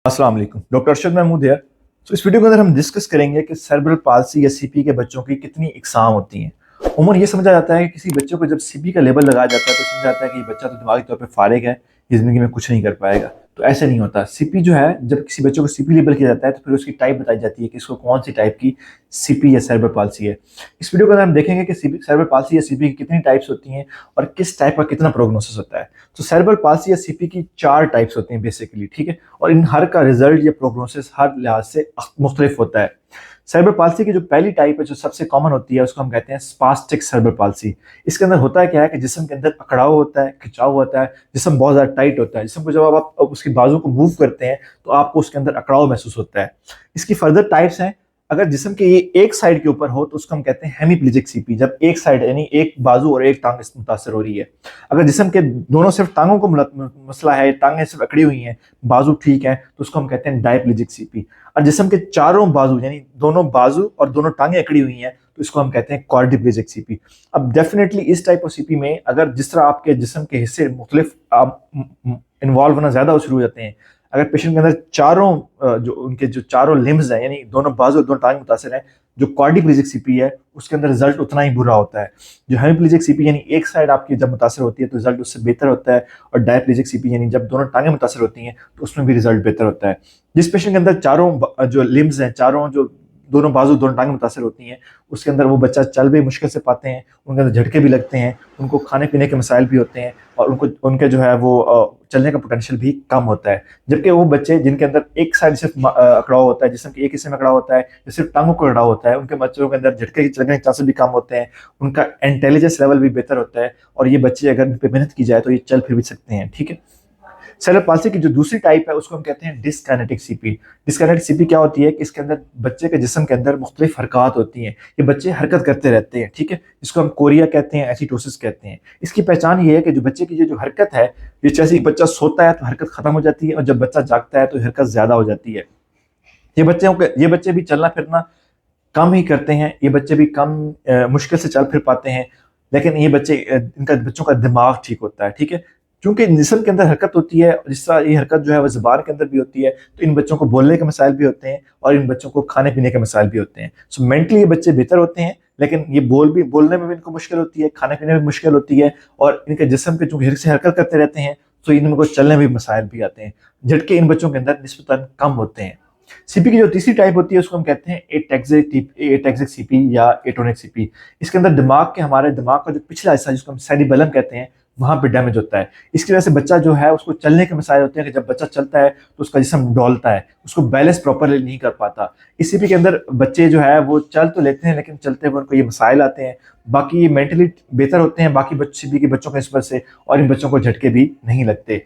अस्सलाम वालेकुम, डॉक्टर अरशद महमूद है। तो इस वीडियो के अंदर हम डिस्कस करेंगे कि सेरेब्रल पाल्सी या सीपी के बच्चों की कितनी इकसाम होती हैं। उम्र ये समझा जाता है कि किसी बच्चे को जब सीपी का लेबल लगाया जाता है तो समझा जाता है कि ये बच्चा तो दिमागी तौर पे फारिग है, ये ज़िंदगी में कुछ नहीं कर पाएगा। तो ऐसे नहीं होता। सीपी जो है, जब किसी बच्चे को सीपी लेबल किया जाता है तो फिर उसकी टाइप बताई जाती है कि इसको कौन सी टाइप की सीपी या सेरेब्रल पाल्सी है। इस वीडियो के अंदर हम देखेंगे कि सेरेब्रल पाल्सी या सीपी की कितनी टाइप्स होती हैं और किस टाइप का कितना प्रोग्नोसिस होता है। तो सेरेब्रल पाल्सी या सीपी की 4 टाइप्स होती हैं बेसिकली, ठीक है। और इन हर का रिजल्ट या प्रोग्नोसिस हर लिहाज से मुख्तलिफ होता है। सेरेब्रल पाल्सी की जो पहली टाइप है, जो सबसे कॉमन होती है, उसको हम कहते हैं स्पास्टिक सेरेब्रल पाल्सी। इसके अंदर होता है क्या है कि जिस्म के अंदर अकड़ाव होता है, खिंचाव होता है, जिस्म बहुत ज़्यादा टाइट होता है। जिस्म को जब आप उसकी बाजू को मूव करते हैं तो आपको उसके अंदर अकड़ाव महसूस होता है। इसकी फर्दर टाइप्स हैं। अगर जिस्म के ये एक साइड के ऊपर हो तो उसको हम कहते हैं हेमीप्लीजिक सीपी, जब एक साइड यानी एक बाजू और एक टांग इससे मुतासर हो रही है। अगर जिस्म के दोनों सिर्फ टांगों को मसला है, टांगें सिर्फ अकड़ी हुई हैं, बाजू ठीक है, तो उसको हम कहते हैं डायप्लीजिक सीपी। और जिस्म के चारों बाजू यानी दोनों बाजू और दोनों टांगें अकड़ी हुई हैं तो इसको हम कहते हैं क्वाड्रिप्लीजिक सीपी। अब डेफिनेटली इस टाइप ऑफ सीपी में अगर जिस तरह आपके जिस्म के हिस्से मुख्तलिफ इन्वॉल्व होना ज्यादा शुरू हो जाते हैं, अगर पेशेंट के अंदर जो उनके जो चारों लिम्स हैं यानी दोनों बाजू और दोनों टांग मुतासर हैं, जो क्वाड्रिप्लीजिक सीपी है उसके अंदर रिजल्ट उतना ही बुरा होता है। जो हेमीप्लीजिक सीपी यानी एक साइड आपकी जब मुतासर होती है तो रिजल्ट उससे बेहतर होता है। और डायप्लीजिक सीपी यानी जब दोनों टांगें मुतासर होती हैं तो उसमें भी रिजल्ट बेहतर होता है। जिस पेशेंट के अंदर चारों जो लिम्स हैं, चारों जो दोनों बाजू दोनों टांगें मुतासर होती हैं, उसके अंदर वो बच्चा चल भी मुश्किल से पाते हैं, उनके अंदर झटके भी लगते हैं, उनको खाने पीने के मसाइल भी होते हैं और उनको उनके जो है वो चलने का पोटेंशियल भी कम होता है। जबकि वो बच्चे जिनके अंदर एक साइड सिर्फ अकड़ाव होता है, जिसम के एक हिस्से में अकड़ाव होता है या सिर्फ टांगों को अकड़ाव होता है, उनके बच्चों के अंदर झटके चलने के चांसेस भी कम होते हैं, उनका इंटेलिजेंस लेवल भी बेहतर होता है और ये बच्चे अगर इन पर मेहनत की जाए तो ये चल फिर भी सकते हैं, ठीक है। सेरेब्रल पाल्सी की जो दूसरी टाइप है उसको हम कहते हैं डिस्काइनेटिक सीपी। डिस्काइनेटिक सीपी क्या होती है कि इसके अंदर बच्चे के जिस्म के अंदर मुख्तलिफ हरकत होती हैं, ये बच्चे हरकत करते रहते हैं, ठीक है, जिसको हम कोरिया कहते हैं, एसिटोसिस कहते हैं। इसकी पहचान ये है कि जो बच्चे की जो हरकत है, ये जैसे ही बच्चा सोता है तो हरकत खत्म हो जाती है और जब बच्चा जागता है तो हरकत ज्यादा हो जाती है। ये बच्चे भी चलना फिरना कम ही करते हैं, ये बच्चे भी कम मुश्किल से चल फिर पाते हैं, लेकिन ये इनका बच्चों का दिमाग ठीक होता है, ठीक है। क्योंकि जिस्म के अंदर हरकत होती है, जिस तरह ये हरकत जो है वो ज़बान के अंदर भी होती है, तो इन बच्चों को बोलने के मसाइल भी होते हैं और इन बच्चों को खाने पीने के मसाइल भी होते हैं। सो मेंटली ये बच्चे बेहतर होते हैं, लेकिन ये बोलने में भी इनको मुश्किल होती है, खाने पीने में मुश्किल होती है और इनके जिस्म के चूंकि से हरकत करते रहते हैं तो इनको चलने में भी मसाइल भी आते हैं। झटके इन बच्चों के अंदर निस्बतन कम होते हैं। सीपी की जो तीसरी टाइप होती है उसको हम कहते हैं एटैक्सिक सीपी या एटोनिक सीपी। इसके अंदर हमारे दिमाग का जो पिछला हिस्सा जिसको हम सेरिबेलम कहते हैं, वहां पे डैमेज होता है। इसकी वजह से बच्चा जो है उसको चलने के मसाइल होते हैं कि जब बच्चा चलता है तो उसका जिस्म डोलता है, उसको बैलेंस प्रॉपरली नहीं कर पाता। इस सीपी के अंदर बच्चे जो है वो चल तो लेते हैं लेकिन चलते हुए उनको ये मसाइल आते हैं। बाकी मेंटली बेहतर होते हैं बाकी सीपी के बच्चों के निस्बत से और इन बच्चों को झटके भी नहीं लगते।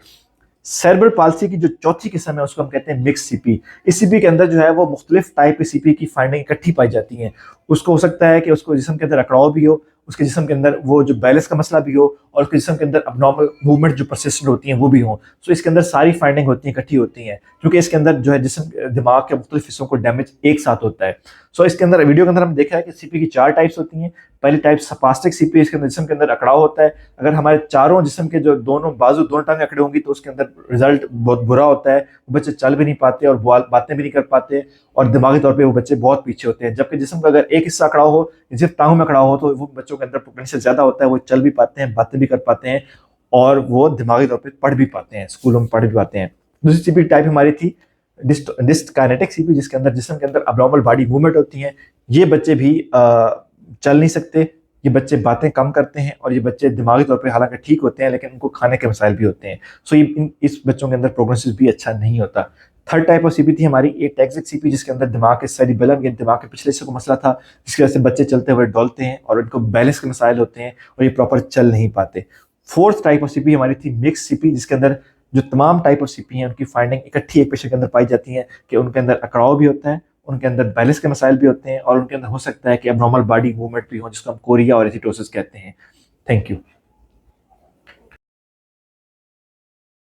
सेरेब्रल पाल्सी की जो चौथी किस्म है उसको हम कहते हैं मिक्स सीपी। इस सीपी के अंदर जो है वो मुख्तलिफ टाइप की सीपी की फाइंडिंग इकट्ठी पाई जाती हैं। उसको हो सकता है कि उसको जिस्म के अंदर अकड़ाव भी हो, उसके जिस्म के अंदर वो जो बैलेंस का मसला भी हो और उसके जिस्म के अंदर अबनॉर्मल मूवमेंट जो परसिस्टेंट होती हैं वो भी हो। सो इसके अंदर सारी फाइंडिंग होती हैं, इकट्ठी होती हैं, क्योंकि इसके अंदर जो है जिस्म दिमाग के मुख्तलिफ हिस्सों को डैमेज एक साथ होता है। सो इसके अंदर वीडियो के अंदर हम देखा है कि सीपी की 4 टाइप्स होती हैं। पहली टाइप स्पास्टिक सीपी, इसके अंदर जिस्म के अंदर अकड़ाव होता है। अगर हमारे चारों जिस्म के जो दोनों बाजू दोनों टांगें अकड़ी होंगी तो उसके अंदर रिजल्ट बहुत बुरा होता है, बच्चे चल भी नहीं पाते और बातें भी नहीं कर पाते और दिमागी तौर पे वो बच्चे बहुत पीछे होते हैं। जबकि जिस्म का अगर एक हिस्सा अकड़ा हो, सिर्फ टांगों में अकड़ा हो, तो वो बच्चों के अंदर पोटेंशियल ज्यादा होता है, वो चल भी पाते हैं, बातें भी कर पाते हैं और वो दिमागी तौर पे पढ़ भी पाते हैं, स्कूलों में पढ़ भी पाते हैं। दूसरी सीपी टाइप हमारी थी डिस्काइनेटिक सीपी, जिसके अंदर जिस्म के अंदर अबनॉर्मल बॉडी मूवमेंट होती है। ये बच्चे भी चल नहीं सकते, ये बच्चे बातें कम करते हैं और ये बच्चे दिमागी तौर पे हालांकि ठीक होते हैं लेकिन उनको खाने के मसाइल भी होते हैं। सो इस बच्चों के अंदर प्रोग्नोसिस भी अच्छा नहीं होता। थर्ड टाइप ऑफ सीपी थी हमारी एटैक्सिक सीपी, जिसके अंदर दिमाग के सेरिबेलम या दिमाग के पिछले हिस्से को मसला था, जिसकी वजह से बच्चे चलते हुए डोलते हैं और उनको बैलेंस के मसाइल होते हैं और ये प्रॉपर चल नहीं पाते। फोर्थ टाइप ऑफ सीपी हमारी थी मिक्स सीपी, जिसके अंदर जो तमाम टाइप ऑफ सीपी हैं उनकी फाइंडिंग इकट्ठी एक पेशेंट के अंदर पाई जाती है कि उनके अंदर अकड़ाव भी होता है, उनके अंदर बैलेंस के मसाइल भी होते हैं और उनके अंदर हो सकता है कि अबनॉर्मल बॉडी मूवमेंट भी हो, जिसको हम कोरिया और एसिटोसिस कहते हैं। Thank you.